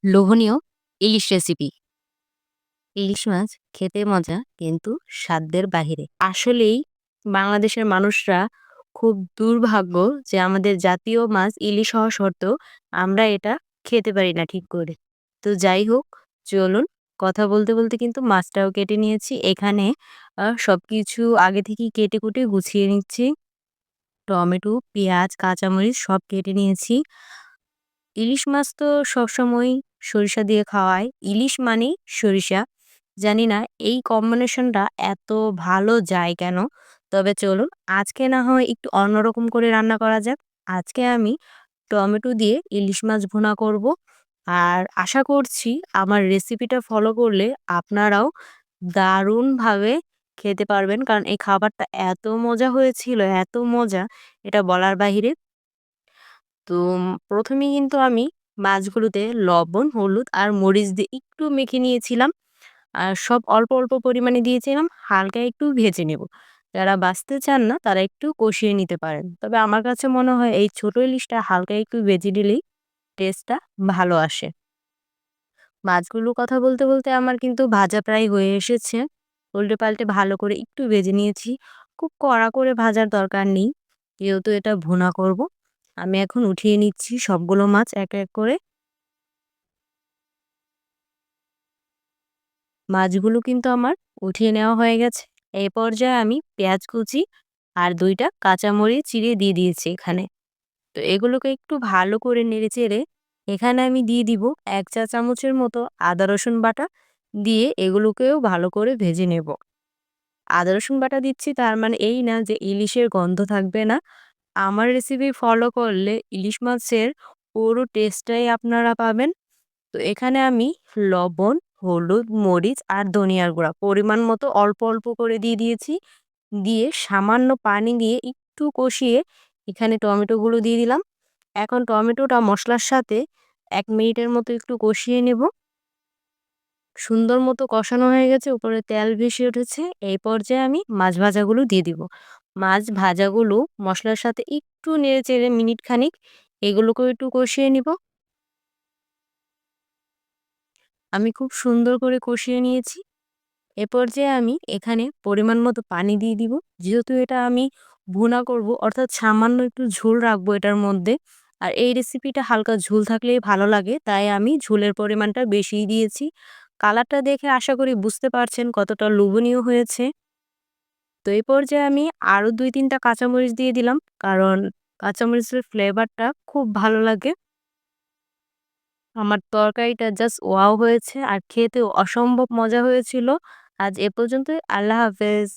লোভনীয় ইলিশ রেসিপি। ইলিশ মাছ খেতে মজা কিন্তু সাধ্যের বাহিরে। আসলেই বাংলাদেশের মানুষরা খুব দুর্ভাগ্য যে আমাদের জাতীয় মাছ ইলিশ হওয়া সত্ত্বেও আমরা এটা খেতে পারি না ঠিক করে। তো যাই হোক, চলুন কথা বলতে, বলতে কিন্তু মাছটাও কেটে নিয়েছি। এখানে সবকিছু আগে থেকেই কেটে কুটে গুছিয়ে নিচ্ছি। টমেটো, পেঁয়াজ, কাঁচামরিচ সব কেটে নিয়েছি। ইলিশ মাছ তো সবসময়ই সরিষা দিয়ে খাওয়ায়। ইলিশ মানেই সরিষা। জানি না এই কম্বিনেশনটা এত ভালো যায় কেন? তবে চলুন আজকে না হয় একটু অন্যরকম করে রান্না করা যাক। আজকে আমি টমেটো দিয়ে ইলিশ মাছ ভুনা করব। আর আশা করছি আমার রেসিপিটা ফলো করলে আপনারাও দারুণভাবে খেতে পারবেন। কারণ এই খাবারটা এত মজা হয়েছিল, এত মজা এটা বলার বাহিরে। তো ১ম এই কিন্তু আমি মাছগুলোতে লবণ, হলুদ আর মরিচ দিয়ে একটু মেখে নিয়েছিলাম। আর সব অল্প, অল্প পরিমাণে দিয়েছিলাম। হালকা একটু ভেজে নেব। যারা বাছতে চান না তারা একটু কষিয়ে নিতে পারেন। তবে আমার কাছে মনে হয় এই ছোট ইলিশটা হালকা একটু ভেজে নিলেই টেস্টটা ভালো আসে। মাছগুলোর কথা বলতে, বলতে আমার কিন্তু ভাজা প্রায় হয়ে এসেছে। উল্টে-পাল্টে ভালো করে একটু ভেজে নিয়েছি। খুব কড়া করে ভাজার দরকার নেই। যেহেতু এটা ভুনা করব। আমি এখন উঠিয়ে নিচ্ছি সবগুলো মাছ এক, এক করে। মাছগুলো কিন্তু আমার উঠিয়ে নেওয়া হয়ে গেছে। এই পর্যায়ে আমি পেঁয়াজ কুচি আর ২ টা কাঁচামরিচ চিড়ে দিয়ে দিয়েছি এখানে। তো এগুলোকে একটু ভালো করে নেড়েচেড়ে এখানে আমি দিয়ে দিব ১ চা চামচের মতো আদা রসুন বাটা, দিয়ে এগুলোকেও ভালো করে ভেজে নেব। আদা রসুন বাটা দিচ্ছি তার মানে এই না যে ইলিশের গন্ধ থাকবে না। আমার রেসিপি ফলো করলে ইলিশ মাছের পুরো টেস্টটাই আপনারা পাবেন। তো এখানে আমি লবণ, হলুদ, মরিচ আর ধনিয়ার গুঁড়া পরিমাণ মতো অল্প, অল্প করে দিয়ে দিয়েছি। দিয়ে সামান্য পানি দিয়ে একটু কষিয়ে এখানে টমেটোগুলো দিয়ে দিলাম। এখন টমেটোটা মসলার সাথে ১ মিনিটের মতো একটু কষিয়ে নেব। সুন্দর মতো কষানো হয়ে গেছে, উপরে তেল ভেসে উঠেছে। এই পর্যায়ে আমি মাছ ভাজাগুলো দিয়ে দিব। মাছ ভাজাগুলো মসলার সাথে একটু নেড়েচেড়ে মিনিট খানিক এগুলোকেও একটু কষিয়ে নিব। আমি খুব সুন্দর করে কষিয়ে নিয়েছি। এ পর্যায়ে আমি এখানে পরিমাণ মতো পানি দিয়ে দিব। যেহেতু এটা আমি ভুনা করব অর্থাৎ সামান্য একটু ঝোল রাখবো এটার মধ্যে। আর এই রেসিপিটা হালকা ঝোল থাকলেই ভালো লাগে। তাই আমি ঝোলের পরিমাণটা বেশিই দিয়েছি। কালারটা দেখে আশা করি বুঝতে পারছেন কতটা লোভনীয় হয়েছে। তো এই পর্যায়ে আমি আরো ২-৩ টা কাঁচামরিচ দিয়ে দিলাম। কারণ কাঁচামরিচের ফ্লেভারটা খুব ভালো লাগে। আমার তরকারিটা জাস্ট ওয়াও হয়েছে আর খেতেও অসম্ভব মজা হয়েছিল। আজ এ পর্যন্তই। আল্লাহ হাফেজ।